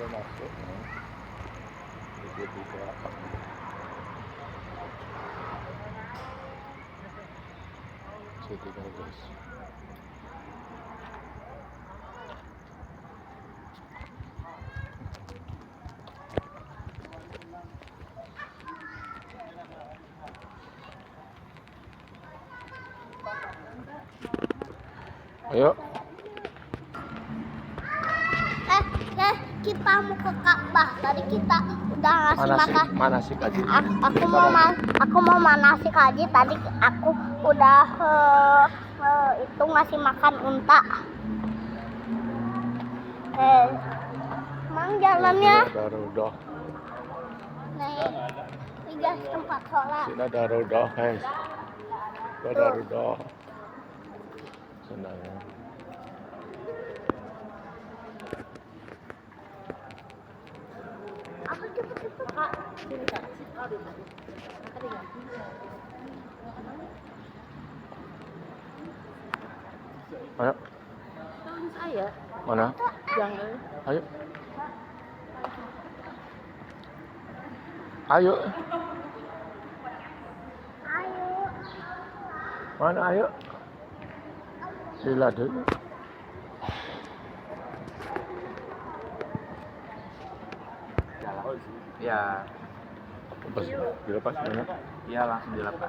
udah masuk juga C13. Ayo. Kita mau ke Ka'bah. Tadi kita udah ngasih makan. Manasik aja. Aku mau manasik haji. Tadi aku udah itu ngasih makan unta. Emang jalannya? Udah. Nih, ini tempat sholat. Sini ada udah, guys. Ada udah. Senang. Apa cepet-cepet? Kak, sini Kak. Ayo. Saya. Mana? Jangan. Ayo. Ayo. Ayo. Mana ayo? Sila dulu. Ya, Lepas, dilepas mana? iya langsung dilepas.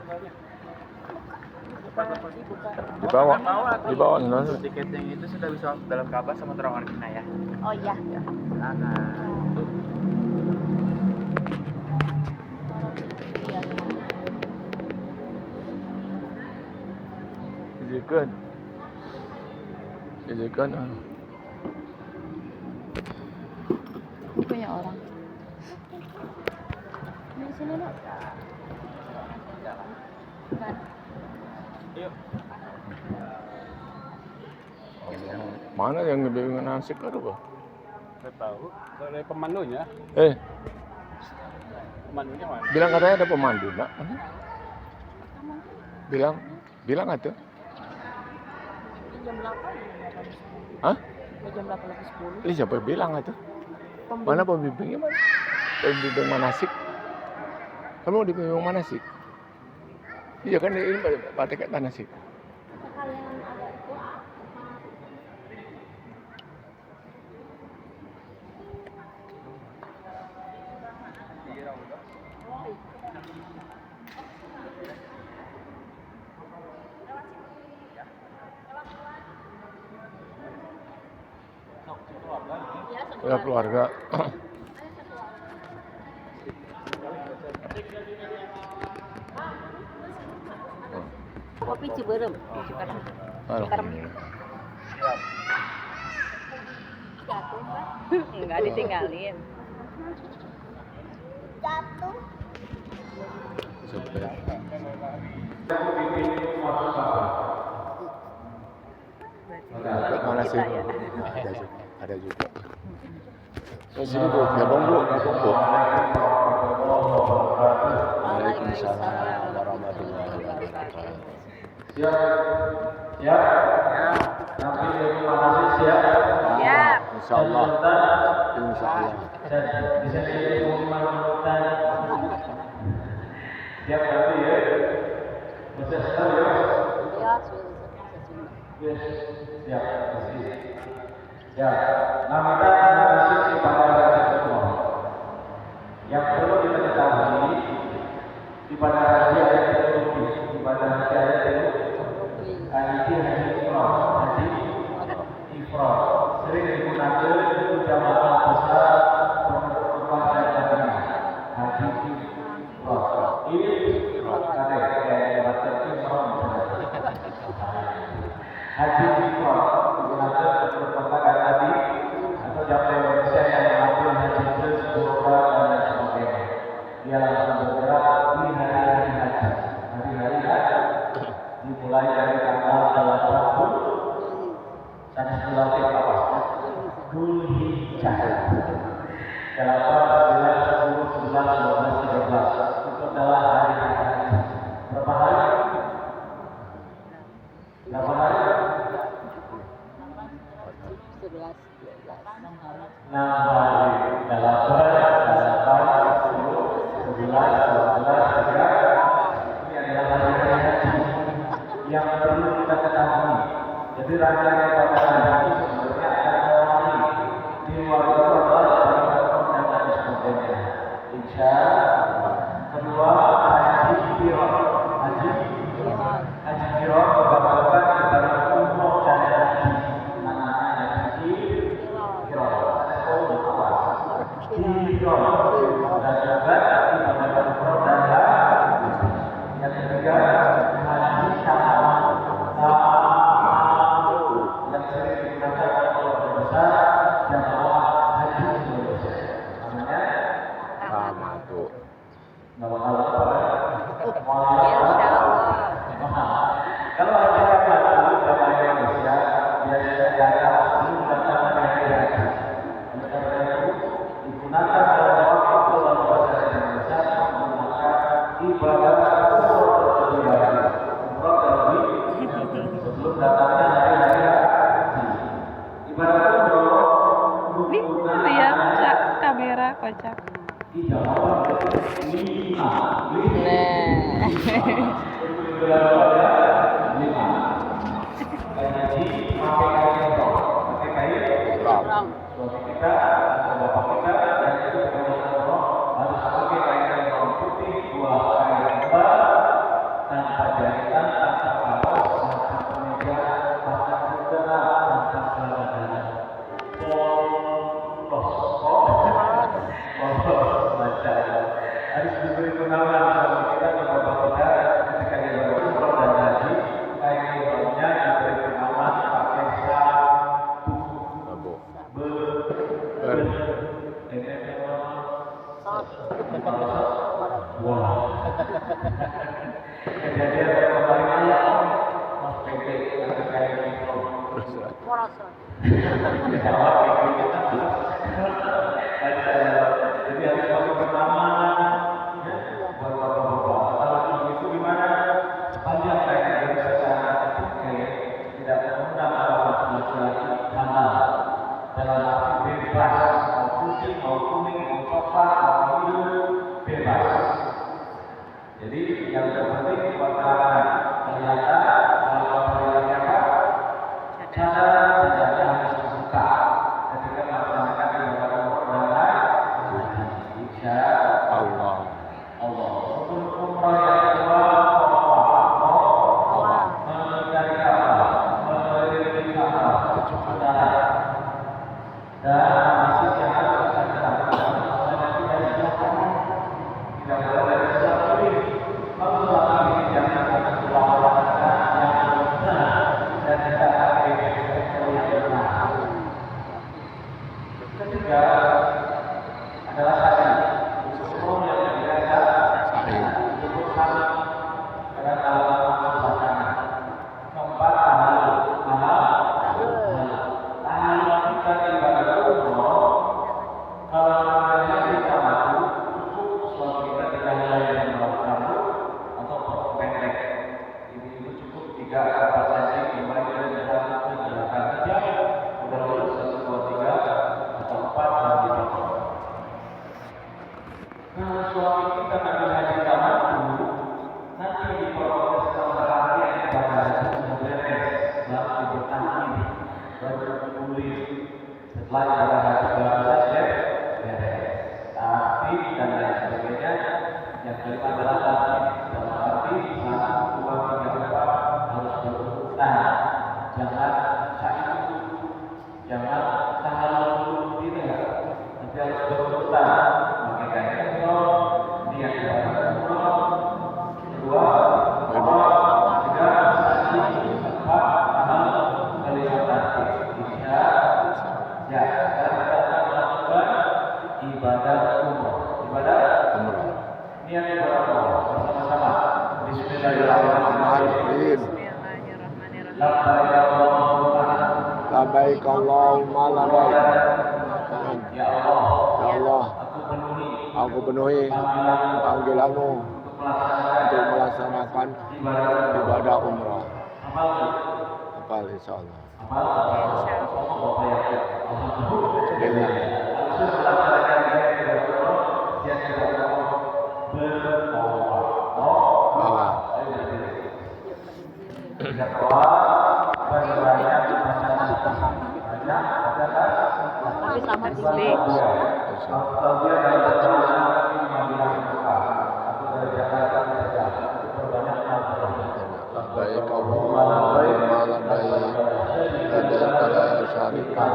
Dibawa nona. Tiket yang itu sudah bisa masuk dalam Ka'bah sama terowongan Mina ya. Oh iya. Ya, silakan. Izinkan. Punya orang. Di sini dok. Yuk. Mana yang dengan asik ada apa? Saya tahu, dari pemandunya. Pemandunya mana? Bilang katanya ada pemandu, nak. Bilang ada. Jam 8. Hah? Jam 8 lebih 10. Ini siapa bilang itu? Mana pembimbingnya mana? Pembimbing manasik. Kamu di pembimbing manasik? Iya kan ini pakai manasik. Sekalian ada itu. Ya keluarga. Kopi Ciberem. Alhamdulillah. Enggak ditinggalin. Jatuh. Sampai. Mana sih? Ada juga. Oh, sini Bu, ya bonggo. Waalaikumsalam warahmatullahi wabarakatuh. Ya. Nanti terima kasih siap. Siap. Insyaallah. Bisa jadi pengumuman siap nanti ya. Bisa sekali ya. Ya, Siap. Ya. Nah, kita terima kasih kepada Raja semua. Yang perlu kita ketahui, ibadah haji ada teknologi, ibadah haji ada teknologi, haji ifrad, sering digunakan untuk jamaah besar berkeluarga dan haji ifrad. Ini ada kayak baca ifrad, haji ifrad digunakan untuk berkeluarga tadi atau jamaah Indonesia yang mengambil haji plus berobat dan lain sebagainya. Dia langsung bergerak di hari-hari haji. Hari-hari haji dimulai dari tanggal 8 sampai 11 Dzulhijjah. 8, 9, 10, 11, 12, 13. Itu adalah hari haji. Berapa hari? Berapa hari? 11, 12. 6 hari. yang perlu kita ketahui. Jadi rangkaian ibadah haji sebenarnya ada melalui di luar itu adalah ibadah dan lain sebagainya. Insya kedua haji kirot, haji kirot merupakan ibadah umroh dan haji. Namanya haji kirot. Kirot dan juga ibadah umroh dan haji. Yang ketiga haji yang sering digunakan oleh keluarga besar jamaah haji Indonesia. Namanya Tamattu. nama Allah kalau haji tamattu jamaah Indonesia biasanya datang sebelum datang hari haji. Oleh karena itu digunakan oleh waktu keluarga besar Indonesia menggunakan ibadah sebelum datangnya hari-hari haji. Ibadah umroh Lihat Cak, kamera kocak. Suami kita atau bapak kita yang itu harus pakai kain putih, dua kain tebal, tanpa jahitan, tanpa kaos, tanpa kemeja, tanpa mukena, tanpa celana. Harus diberi pengawalan suami kita dan bapak kita ketika dia berumrah dan haji, kain ibaratnya diberi pengawalan pakai sabuk kejadian yang paling ayam Mas PT yang kayak gitu jadi harus pakai pengaman buat bapak-bapak. Kalau itu gimana? Sepanjang kayak dari secara kayak tidak mengundang alamat laki-laki halal dalam arti bebas, mau putih, mau kuning, mau coklat, mau biru, bebas. Jadi yang terpenting wartawan ternyata kalau perilakunya apa? Cara tidak harus dibuka ketika melaksanakan ibadah umroh dan haji. Insya Allah. Untuk umroh yang kedua, mencari kapal, mengelilingi kapal, dan masih yang harus kita ketahui adalah tidak silakan, tidak boleh dari sebelah kiri. Kalau sebelah kiri jangan ada lawan yang benar dan tidak ada yang benar. Ketiga adalah sa'i. Umroh yang biasa disebut sa'i karena dalam masakan. Keempat tahallul kita di ibadah umroh. Kalau namanya kita maju cukup suami kita tidak mulai dengan rambut atau potong pendek. Ini cukup 3 kapal saja dimulai dari gerakan hijab, udah lulus 1, 2, 3 atau 4 dan dipotong. Kalau suami kita ngambil haji tamattu, nanti di proses setelah yang ibadah haji sudah beres, baru dibertahan, baru dipulih. Setelah ibadah haji baru saja beres. Tapi dan lain sebagainya. Yang kelima adalah tadi dalam arti 1, 2, 3, 4 harus berurutan. Jangan sa'i, jangan tahallul dulu tidak, tapi harus berurutan. Pakai kain ihram, niat ibadah umroh, kedua, tiga, sa'i, 4 tahallul, kelima tasbih. Insya ya, sekarang kita akan melakukan ibadah umroh. Ibadah Umrah. niat ibadah umroh bersama-sama. Bismillahirrahmanirrahim. Bismillahirrahmanirrahim. Labbaik Allahumma Labbaik Allahumma labbaik. ya Allah, Ya Allah, aku penuhi aku penuhi panggilanmu untuk melaksanakan untuk melaksanakan ibadah umrah. amal Hafal insyaallah. amal Insya Allah. Bapak ya. Bismillah. Langsung melaksanakan Tasbih. Baik Allahumma la baik ada la syarika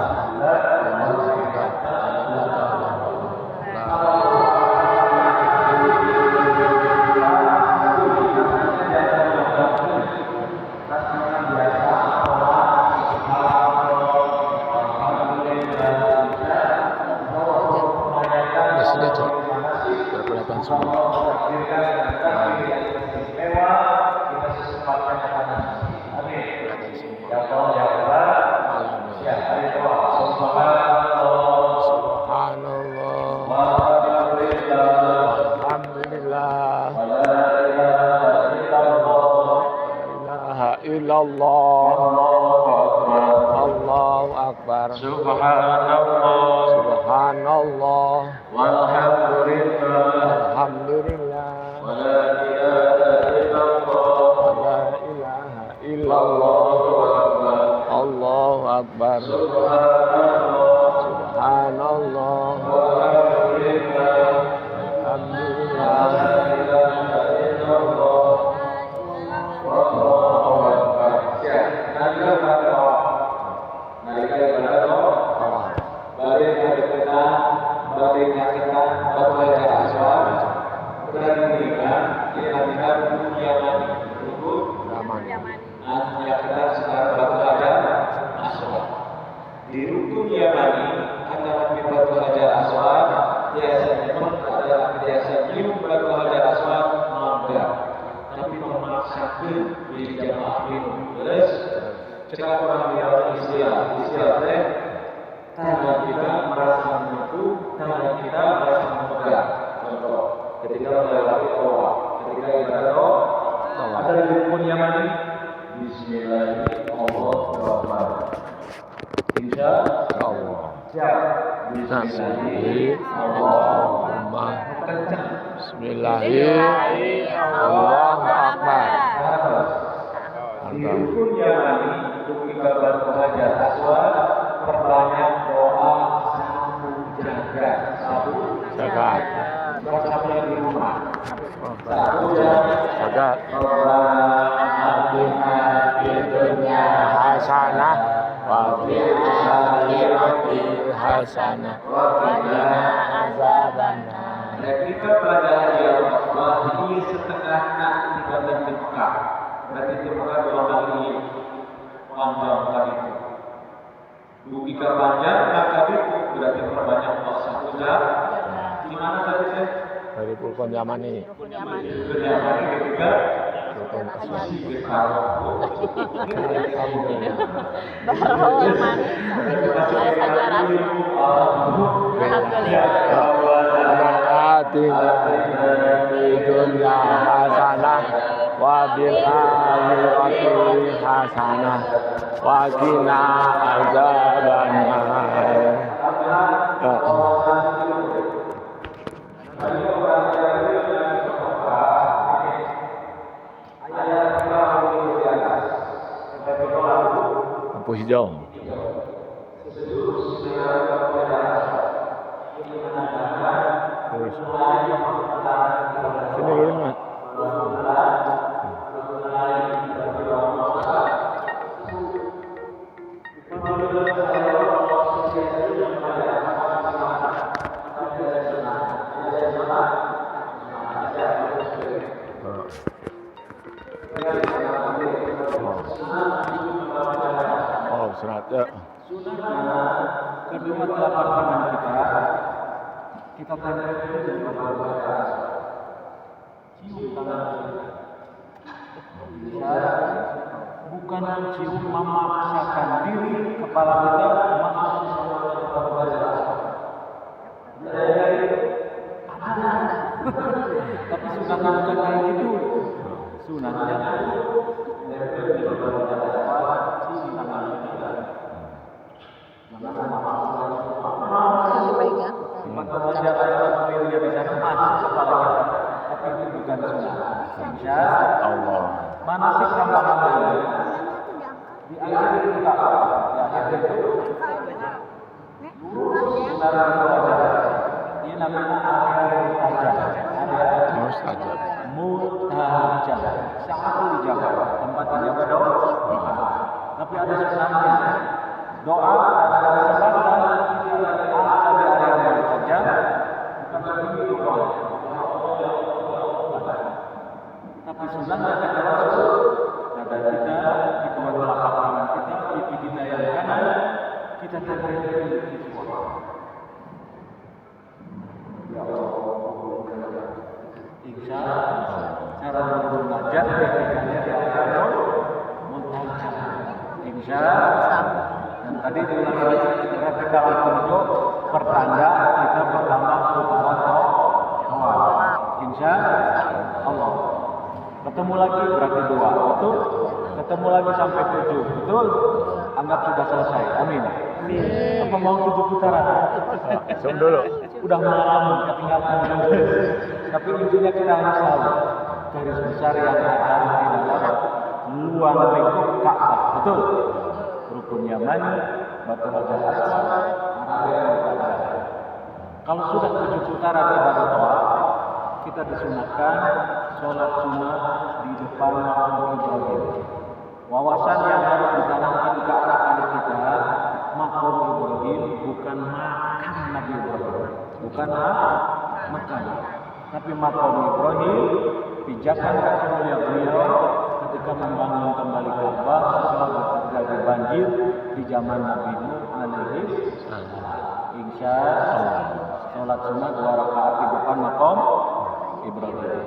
kelihatan semua. Illallah, Allahu Akbar, Subhanallah, Alhamdulillah, wa la ilaha illallah, Allahu Akbar, Subhanallah, di rukun Yamani antara Batu Hajar Aswad biasanya adalah biasa nyium Batu Hajar Aswad mangga, tapi memaksakan di jamaah minum terus cekap orang bilang istilah teh tanda kita merasa menyentuh, tanda kita merasa memegang. Contoh ketika melewati toa, ketika kita ada di rukun Yamani Bismillahirrahmanirrahim. Insya Allah. Bismillahirrahmanirrahim. Allahu Akbar. Di rukun Yamani untuk kita Batu Hajar Aswad perbanyak doa sabu jagat. Jagat. Sampai di rumah. Jagat. Dunia hasanah wa fil akhirati hasanah wa qina azabannar. Ketika pada hari Allah ini setengah nak ibadah di Mekah. Berarti di Mekah 2 kali panjang kali itu. Ketika panjang maka itu berarti perbanyak puasa jam. Di mana tadi saya? Dari rukun Yamani. Rukun Yamani ketika dunia hasanah wa bil akhirati hasanah wa qina azabannar. Lampu hijau. Terus. Sini dulu, Mas. Oh, surat ya. kedua telapak tangan kita tanda dengan berdoa. Cium tangan kita. Bukan cium memaksakan diri kepala kita masuk tapi sunatnya bukan kayak gitu. Sunatnya cium tangan kita. Dia bisa emas kepala kita, tapi itu bukan sunnah. Insya Allah. manasik hamba-hamba ini di akhir itu tak di akhir itu lurus sekitar itu aja. Ini namanya area mustajab. Area Mustajab. mustajab. Sangat dijawab. Tempat dijawab doa. Tapi ada sunahnya. Doa ada kesempatan kita ada di area mustajab. Bukan begitu doa. Tapi sunahnya kata Rasul, dada kita, kedua telapak tangan kita, pipi kita yang kanan, kita tempelkan di kiswah. Ya Allah, insya cara bermunajat etikanya di area mustajab. Insya dan tadi diulangi lagi ketika tunjuk pertanda kita bertambah kekuatan doa. Insya Allah. Ketemu lagi berarti 2, betul? Ketemu lagi sampai 7, betul? Anggap sudah selesai, amin. Apa mau 7 putaran? Zoom dulu. Udah malam, ketinggalan dulu. Tapi intinya kita harus tahu garis besar yang ada di dalam luar lingkup Ka'bah, betul? Rukun Yamani, Batu Hajar Aswad, area mustajab. Kalau sudah 7 putaran ibadah doa, kita disunahkan sholat sunnah di depan makam Ibrahim. Wawasan yang harus ditanamkan ke anak-anak kita, makam Ibrahim bukan makam Nabi Ibrahim, bukan makam, tapi makam Ibrahim, pijakan kaki mulia beliau ketika membangun kembali Ka'bah setelah terjadi banjir di zaman Nabi Nuh alaihi salam. Insya Allah sholat sunnah 2 rakaat di depan makam Ibrahim.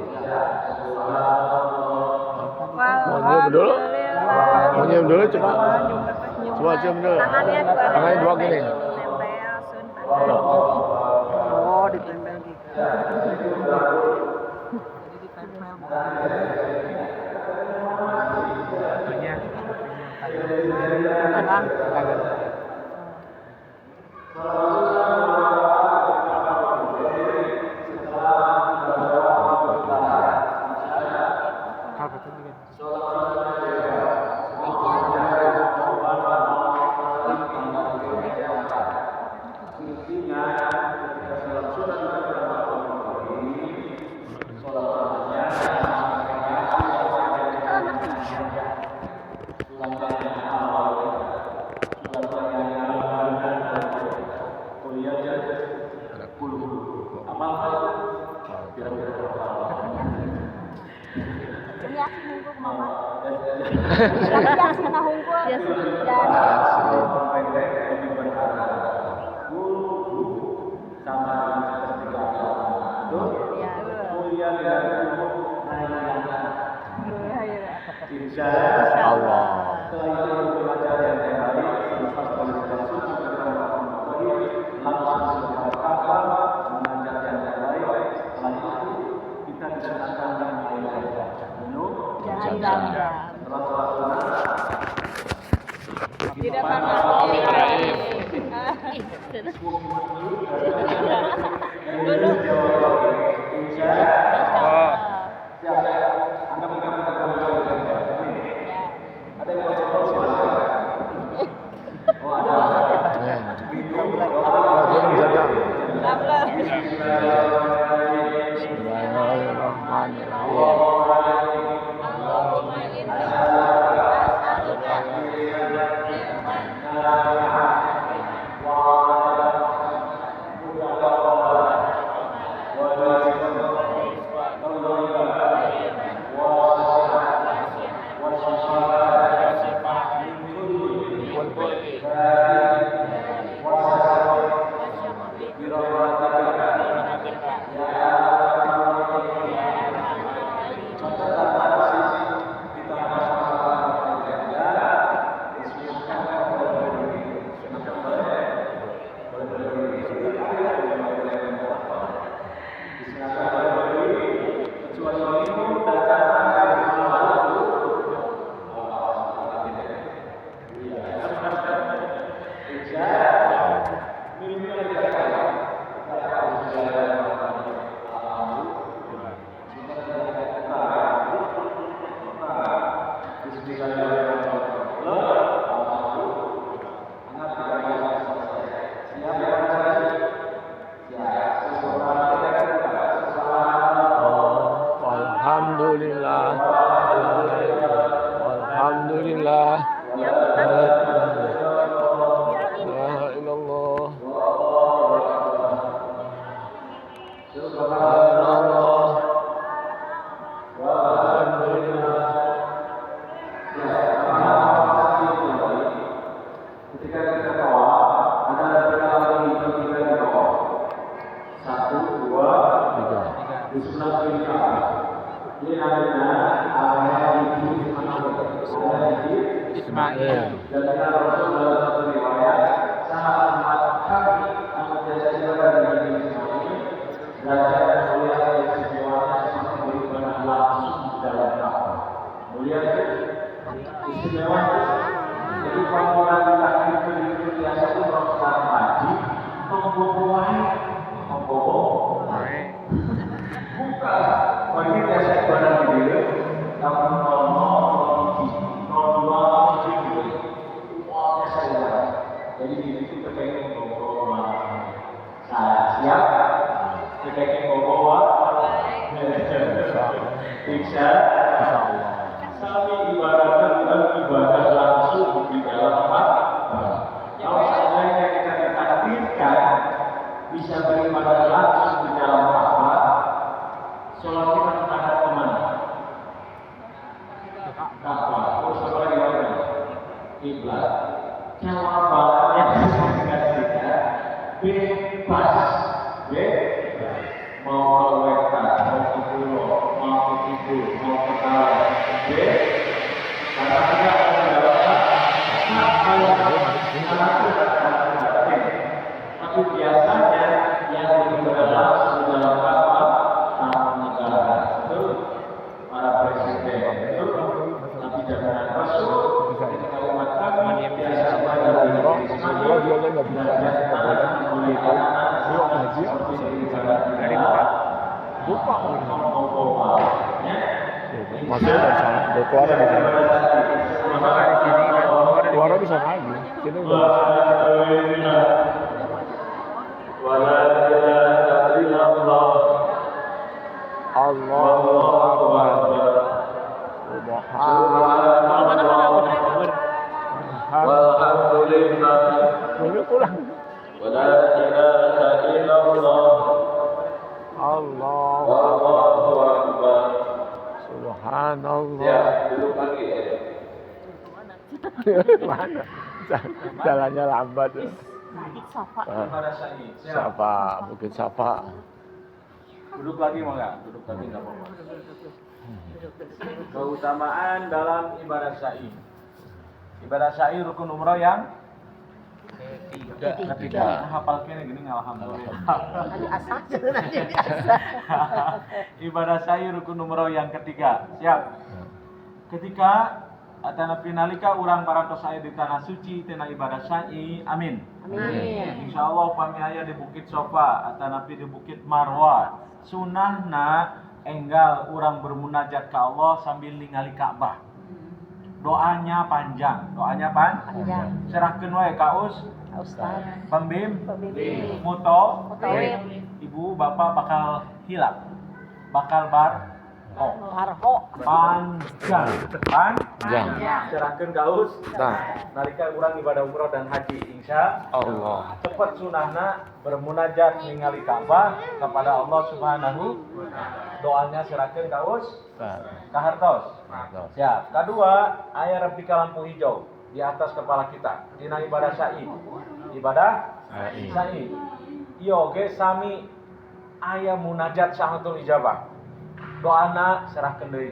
Mau nyium dulu? Mau nyium dulu coba. Coba cium dulu. Tangannya 2 gini. Oh, ditempel gitu. Ini aku nunggu mama. Tapi jangan kena hungkul. Dan Insya Allah. setelah itu belajar yang terbaik, selepas belajar suci langsung berkata mengajar yang terbaik. Setelah itu kita disunahkan dengan air Jalan-jalan. setelah sholat sunnah Di depan makam Ibrahim. Insya siap. Anda bukan ada yang mau coba silakan. Oh ada. Ismail. Dan kita Rasul dalam satu riwayat sangat amat kami amat biasa juga dari Ismail derajat dan mulia dan istimewanya seperti beribadah langsung di dalam Ka'bah. Mulia istimewa. Jadi kalau orang laki itu biasa umroh sekarang haji, membawa bukan bagi biasa ibadah diri, tapi jadi di situ terkait membawa siap, terkait membawa bisa. Kami ibaratkan dan ibadah langsung di dalam Ka'bah. Kalau seandainya kita ditakdirkan bisa beribadah langsung di dalam Ka'bah, sholat kita menghadap kemana? Ka'bah. Terus apa lagi mana? Kiblat. Jawabannya dengan kita bebas. Mau ke wetan, mau ke pulau, mau ke kidul, mau ke barat. Karena kita akan mendapatkan tapi biasanya yang beribadah langsung di dalam Ka'bah tamu negara, betul? Para presiden, betul? Tapi jangan Rasul ketika umat kami biasa pada diri buka maksudnya dari sana udah keluar dari sana keluar di sana lagi sini udah Allahu Akbar walhamdulillah pulang wala ilaha illallah Allahu akbar. Subhanallah. Ya, duduk lagi. Mana? Jalannya lambat. Sapa, Bukit Sapa. Duduk lagi mau nggak? Duduk lagi nggak apa-apa. Keutamaan dalam ibadah sa'i. Ibadah sa'i rukun umroh yang ketiga. Hafal kene gini alhamdulillah. Ibadah sa'i rukun umroh yang ketiga. Siap. Ketika atanapi nalika urang parantos aya di tanah suci tina ibadah sa'i. Amin. Amin. Insyaallah pami aya di Bukit Sofa atanapi di Bukit Marwah. Sunahna enggal urang bermunajat ke Allah sambil ningali Ka'bah. Doanya panjang. Serahkeun wae ka Ustaz. Pembim. Muto. Ibu bapak bakal hilap. Bakal panjang. Serahkeun ka Ustaz. Nalika urang ibadah umroh dan haji insya Allah. cepat sunahna bermunajat ningali Ka'bah kepada Allah Subhanahu. Doanya serahkeun ka Kahartos. Siap. Kedua, aya replika lampu hijau di atas kepala kita. Dina ibadah sa'i. Ibadah sa'i. Ieu ge sami aya munajat sangatul ijabah. Doana serahkeun deui.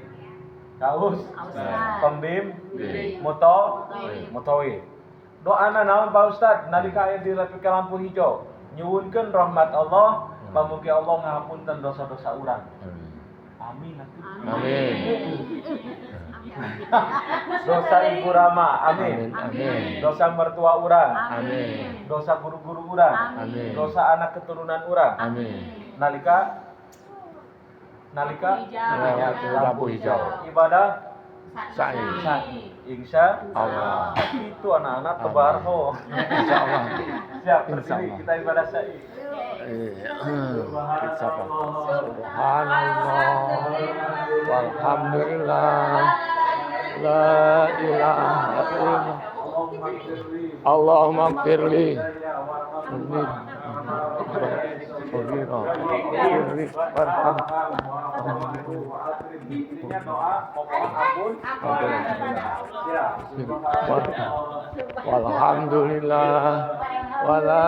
Kaus, pembim, mutowi. Doana naon Pak Ustad? Nalika aya di replika lampu hijau, nyuwunkeun rahmat Allah, pamugi Allah ngahapunten dosa-dosa urang. Amin. Amin. Dosa ibu Rama, amin. Amin. Dosa mertua urang, Amin. dosa guru-guru urang, Amin. dosa anak keturunan urang. Amin. Nalika Lampu hijau. ibadah Sa'i. insya Allah. itu anak-anak tebarho. Insya Allah. Siap Insya berdiri Allah. kita ibadah sa'i. Sapa. Subhanallah. Walhamdulillah. La ilaha illallah. Allahumma firli. Intinya doa mohon ampun. Walhamdulillah. Wala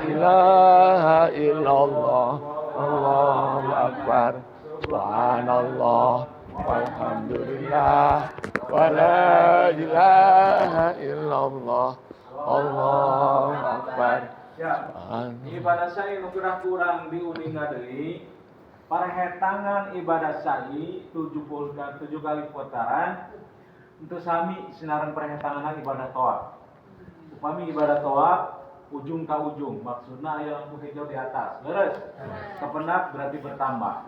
ilaha illallah. Allahu akbar. Subhanallah. Walhamdulillah. Wala ilaha illallah. Allahu Akbar. Ya, ibadah sa'i nu gerak kurang diuninga deui. Parehetangan ibadah sa'i 7 kali putaran untuk sami sinaran parehetangan ibadah tawaf. Upami ibadah tawaf ujung ka ujung, maksudna aya lampu hijau di atas. Leres. Kependak berarti bertambah.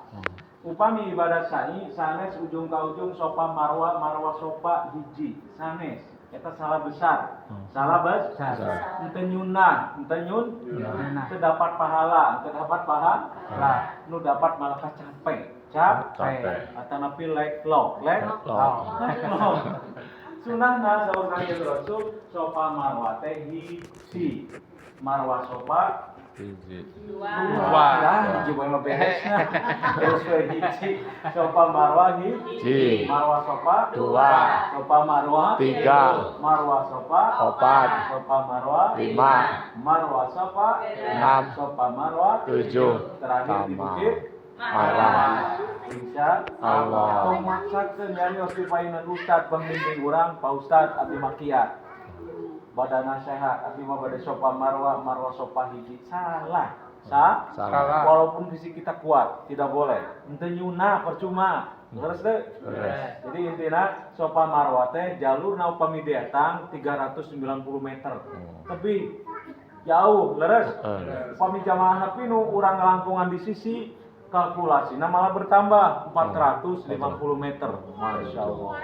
Upami ibadah sa'i sanes ujung ka ujung sofa marwa sofa hiji sanes. Eta salah besar. Salah besar. Ente nyunah, ente dapat pahala, nu dapat malah capek. Atanapi lek lo. Sunahna saur kanjeng Rasul sofa marwa teh hiji. Marwa sofa dua. Hiji bae mah beresna. Terus hiji. Sofa marwa hiji. Marwa sofa dua. Sofa marwa tiga. Marwa sofa Opat. Sofa marwa lima. Marwa sofa enam. Sofa marwa tujuh. Terakhir di bukit Marwah. Insya Allah. Tong maksakeun nyarios pipaina ustad pembimbing urang Pak Ustad abdi makiat. Badan nasihat abdi mah bade sofa marwa sofa hiji. Salah. Salah. Walaupun fisik kita kuat, tidak boleh. Ente nyunah percuma. Terus deh. Jadi intinya sofa marwa teh jalurna upami datang 390 meter. Tapi jauh leres. Upami jamaah nepi nu urang langkungan di sisi kalkulasi malah bertambah 450 meter. Masya Allah.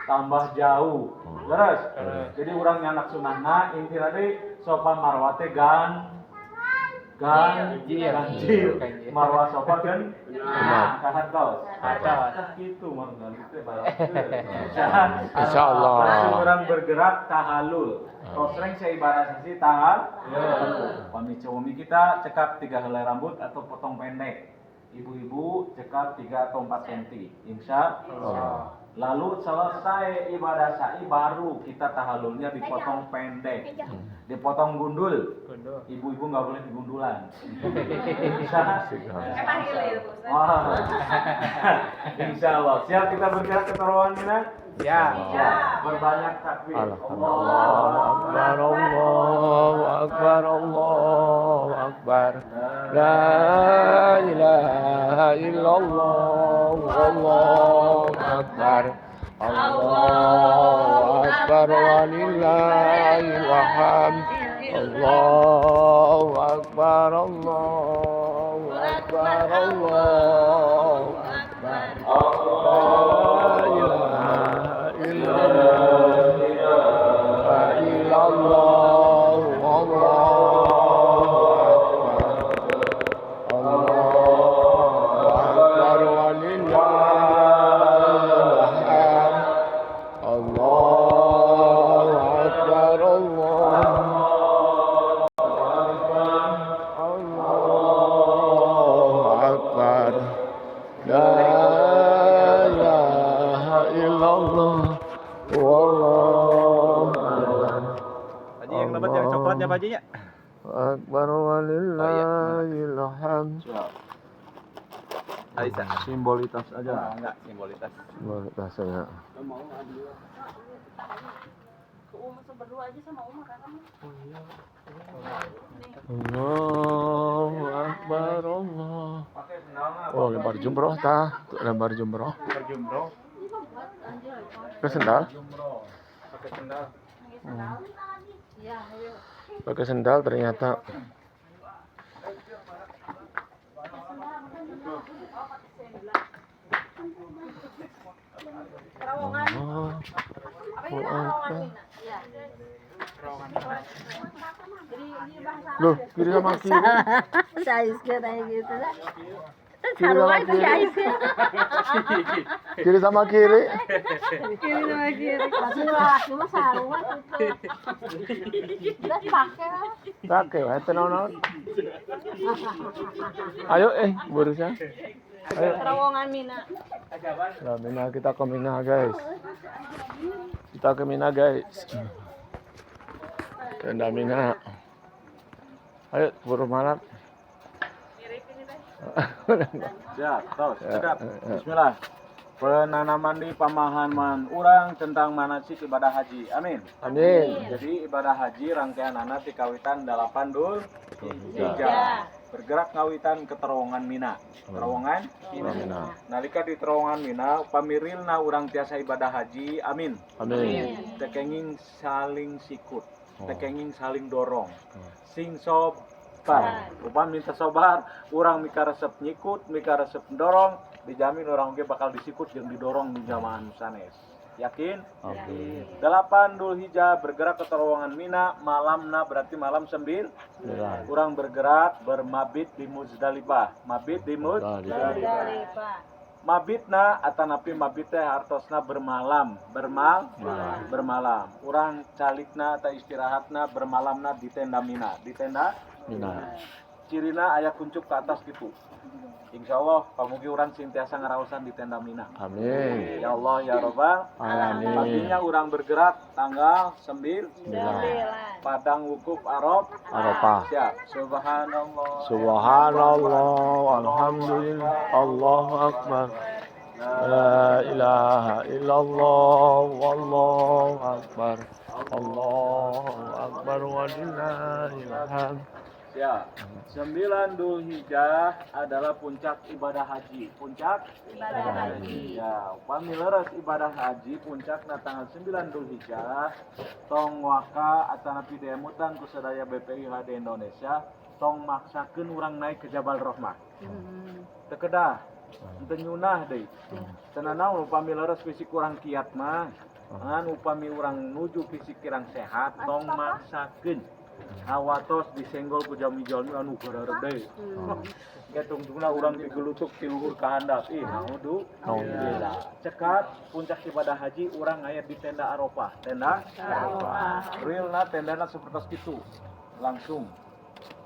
Tambah jauh. Leres. Jadi urang nyanak sunahna inti tadi sofa marwa teh ganjil. Marwa sofa kan kahatos. Gitu mangga gitu Insyaallah. Orang bergerak tahallul. Tosreng seibarat sisi tahallul. Pami kita cekap 3 helai rambut atau potong pendek. Ibu-ibu cekap 3 atau 4 cm. Insya Allah. Lalu selesai ibadah sa'i baru kita tahallulnya dipotong pendek. Dipotong gundul. Ibu-ibu nggak boleh digundulan. Insya Allah. Siap kita bergerak ke taruhan ini? Ya. Berbanyak takbir. Allahu Akbar, Allahu Akbar, Allahu Akbar. La ilaha illallah, Allahu Akbar. Allahu Akbar walillahil hamd. Allahu Akbar, Allahu Akbar, Allahu Akbar. La ilaha illallah, la illallah, Allahu Akbar. Allahu Akbar walillahil hamd. Allahu Akbar, Allahu Akbar. La ilaha illallah, wallahu akbar. Haji yang dapat yang coklatnya Pak Haji nya. Akbar walillahil hamd. Aisyah. Simbolitas aja. Enggak, simbolitas. Rasanya. Allahu Akbar, Allah. Oh, lembar jumroh tah, lembar jumroh. Pakai sendal? Pakai sendal. Pakai sendal ternyata. Loh, kiri sama kiri. Saya kayak gitu lah. Kiri sama kiri. Kiri sama kiri. Kiri sama kiri. Masih laki mah sarungan itu. Udah pakai lah. Pakai wae tenon. Ayo burusnya. Ayo. Terowongan Mina. Nah, Mina kita ke Mina, guys. Kita ke Mina, guys. Tenda Mina. Ayo, buru malam. Siap, tos, cekap. Bismillah. penanaman di pemahaman orang tentang manasik ibadah haji. Amin. Amin. Jadi ibadah haji rangkaian anak di kawitan 8 Dul Hijjah. Bergerak ngawitan ke terowongan Mina. Terowongan Mina. Nalika di terowongan Mina pamirilna urang tiasa ibadah haji. Amin. Amin. Tekenging saling sikut, tekenging saling dorong. Sing sobar. Upam minta sobar, urang mika resep nyikut, mika resep dorong, dijamin orang oge bakal disikut jeung didorong di jamaah sanes. Yakin? Oke. 8 Dul Hijjah bergerak ke terowongan Mina, malamna berarti malam 9. Urang bergerak bermabit di Muzdalifah. Mabit di Muzdalifah. Mabitna atanapi mabit teh artosna bermalam, bermalam. Urang calikna atau istirahatna bermalamna di tenda Mina, di tenda Mina. Cirina aya kuncup ke atas gitu. Insya Allah pamugi urang sintiasa ngaraosan di tenda Mina. Amin. Ya Allah ya Rabbal Alamin. Paginya urang bergerak tanggal 9 Padang Wukuf Arafah. Siap. Subhanallah. Subhanallah, alhamdulillah, Allahu akbar. La ilaha illallah, wallahu akbar. Allahu akbar walillahil hamd. Ya, 9 Dul Hijjah adalah puncak ibadah haji. Puncak ibadah haji. Ya, upami leres ibadah haji puncakna tanggal 9 Dul Hijjah tong waka atanapi demutan ku sadaya BPIH di Indonesia tong maksakeun urang naik ke Jabal Rahmah. Teu kedah, teu nyunah deui. Tenanaun upami leres fisik urang kiat mah, ngan upami urang nuju fisik kirang sehat tong maksakeun awatos disenggol ku jami-jami anu gararede. Getungtungna urang digelutuk ti luhur ka handap. Ih, naudu. Cekat puncak ibadah haji urang aya di tenda Arafah. Tenda Arafah. Realna tendana seperti itu. Langsung.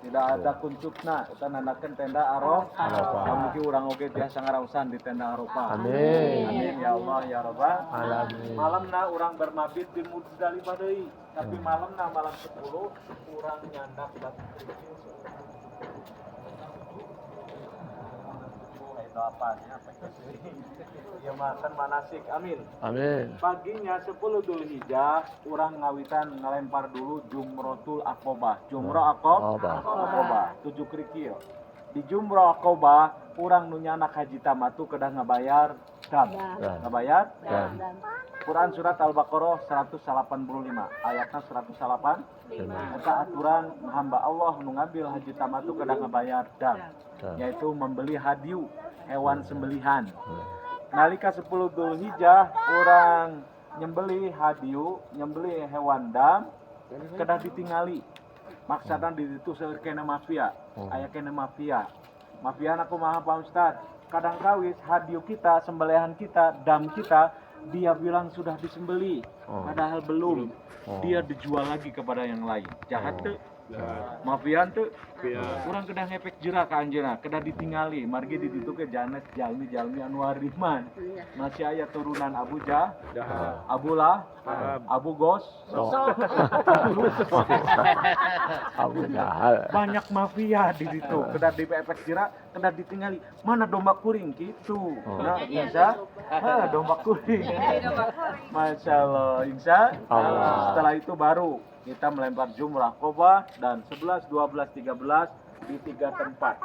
Tidak ada kuncupna, kita nanakeun tenda Arafah. Mugi urang oge biasa ngaraosan di tenda Arafah. Amin. Amin ya Allah ya Rabbal Alamin. Malamna urang bermabit di Muzdalifah deui. Tapi malamna malam 10 urang nyandak batu kerikil. Itu apanya? Ya makan manasik. Amin. Amin. Paginya 10 Dul Hijjah urang ngawitan ngelempar dulu Jumrotul Aqobah. Jumroh Aqobah 7 kerikil. Di Jumroh Aqobah urang nu nyanak haji tamatu kedah ngabayar dam. Ngabayar? Quran surat Al-Baqarah 185 ayatnya 108. Eta aturan hamba Allah nu ngambil haji tamatu kedah ngabayar dam, yaitu membeli hadiu hewan sembelihan. Nalika 10 Dul Hijjah urang nyembeli hadiu, nyembeli hewan dam kedah ditingali. Maksudna di situ seueur kena mafia, aya kena mafia. Mafia aku maha Pak Ustad. Kadang kawis hadiu kita, sembelihan kita, dam kita dia bilang sudah disembeli, padahal belum. Dia dijual lagi kepada yang lain. Jahat tuh. Mafian tuh. Kurang kedah ngepek jerak ka anjeunna, kedah ditingali. Margi di ditu ke janet jalmi-jalmi anu hariman. Masih aya turunan Abu Abu Lah, Abu Gos. Abu Jahal. Banyak mafia di situ, kedah dipepek jerak, kedah ditingali. Mana domba kuring gitu. Nah, insya domba kuring. Masya Allah, insya Allah. Setelah itu baru kita melempar jumrah Aqobah dan 11, 12, 13 di 3 tempat.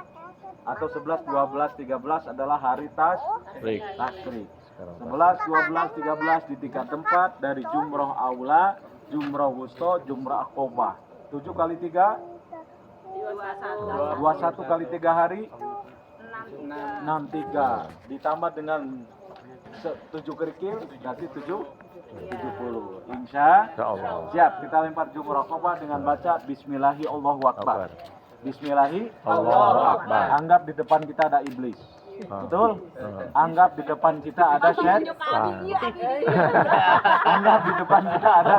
Atau 11, 12, 13 adalah hari tasrik. 11, 12, 13 di 3 tempat dari jumrah aula, jumrah wusta, jumrah Aqobah. 7 kali 3 21 kali 3 hari 63 ditambah dengan 7 kerikil berarti 70. Insya Allah. Siap, kita lempar jumrah Aqobah dengan baca Bismillahi Allahu Akbar. Bismillahi Allahu Akbar. Anggap di depan kita ada iblis. Betul? Anggap di depan kita ada setan. Anggap di depan kita ada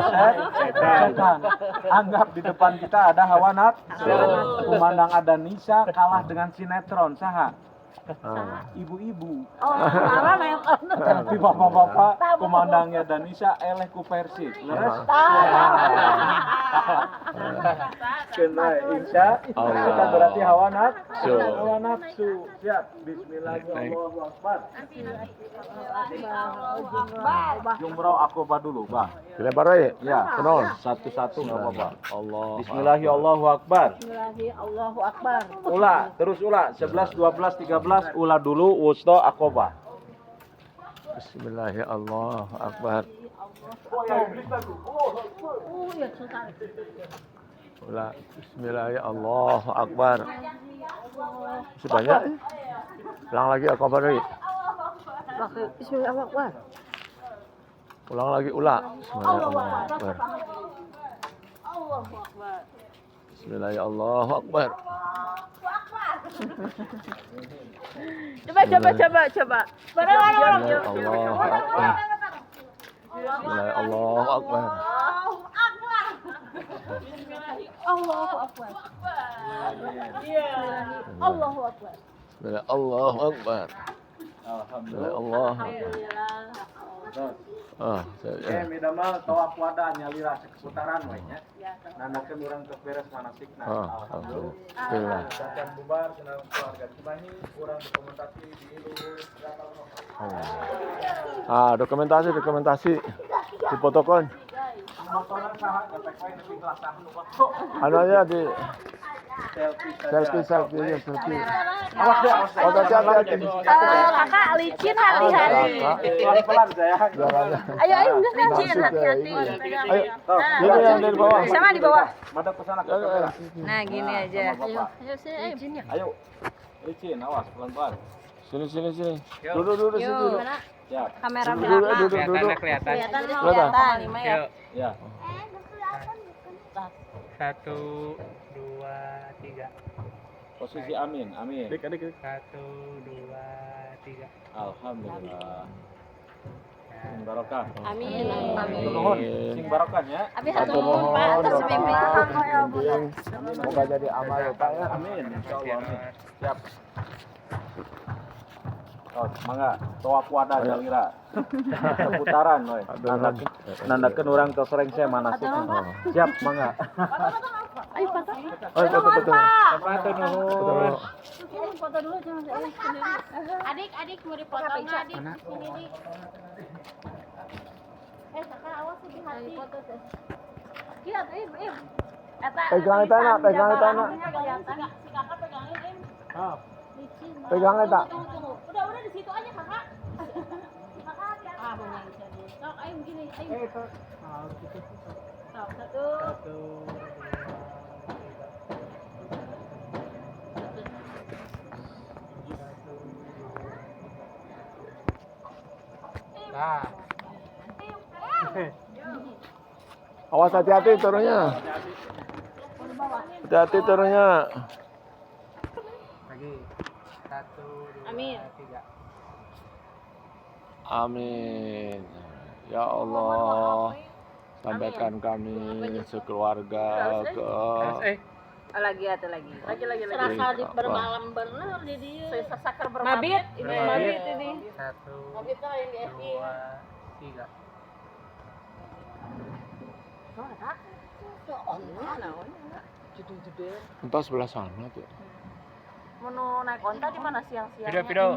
setan. Anggap di depan kita ada hawa nafsu. Kumandang ada Nisa kalah dengan sinetron saha. Ibu-ibu. Oh, salah yang Tapi bapak-bapak komandangnya Danisa eleh ku Persib. Leres? Kena insya Allah. kita berarti hawa nafsu. So. Hawa nafsu. Siap. Bismillahirrahmanirrahim. Jumroh akobah dulu, Bang. Dilempar aja. Ya, Kenal. satu-satu nggak apa-apa. Allah. Bismillahirrahmanirrahim. Allahu Akbar. Ula, terus ula. 11, 12, 13, ula dulu, wusto, akobah. Bismillahirrahmanirrahim. Akbar. Ulah. Bismillahirrahmanirrahim. Akbar. Sebanyak. Ulang lagi akbar lagi. Bismillahirrahmanirrahim. Ulang lagi ulah. Bismillahirrahmanirrahim. Bismillahirrahmanirrahim. Akbar. Coba. Bismillahirrahmanirrahim. Akbar. Bismillahirrahmanirrahim. Akbar. Allahu Akbar. Allahu Akbar. Bismillahirrahmanirrahim. Akbar. Alhamdulillah. Saya. Midamal tawaf wada nyalira seputaran we nya. Nanakeun urang teu beres manasikna. Alhamdulillah. Akan bubar senang keluarga Cimahi, urang dokumentasi di Ilur. Dokumentasi. Difotokan. Motoran saha dapat wae nepi ngelaksanakeun waktu. Anu aja di Selfie saja. selfie. Awas deh, awas deh. Oh, hati-hati. Kakak licin hati-hati. Pelan-pelan saya. Ayo udah licin Masuk, hati-hati. ya. Ayo. Ini yang dari bawah. Sama di bawah. Madep ke sana. Nah, gini aja. Ayo sini. Ayo. Licin, awas pelan-pelan. Sini. Duduk situ. Siap. Kamera Duduk. Kelihatan. kelihatan. Lima ya. Ya. 1, 2, 3. Posisi amin. 1, 2, 3. Alhamdulillah. Sing barokah. Amin. Nuhun, sing barokah ya. Abi Atur hatur nuhun, Pak atas doa, bimbing. semoga jadi amal ya Pak ya. Amin. Insyaallah amin. Siap. Oh, mangga toa puada jalira. Seputaran we. Nandakeun urang teu sering saya manasikna. Siap, mangga. Ayo foto. Oh, betul. Sepatu nuhun. Foto dulu jangan sendiri. Adik mau dipoto enggak adik? Sini dik. Kakak awas di hati. Foto teh. Kieu im. Pegang eta na. Si kakak pegangin im. Licin. Pegang eta. Tunggu. Udah di situ aja kakak. Kakak hati-hati. Mau yang bisa di. Sok ayo gini, ayo. Sok, 1. Nah. Awas hati-hati turunnya. Hati-hati turunnya. Lagi. 1, 2, Amin. 3. Amin. Ya Allah, sampaikan kami sekeluarga ke Lagi. Serasa di bermalam bener di dia. Sesakar bermalam. Mabit ini. 1, Mabit lah yang di FI. 2, 3. entah sebelah sana tuh. Mau naik onta di mana siang-siang? Video.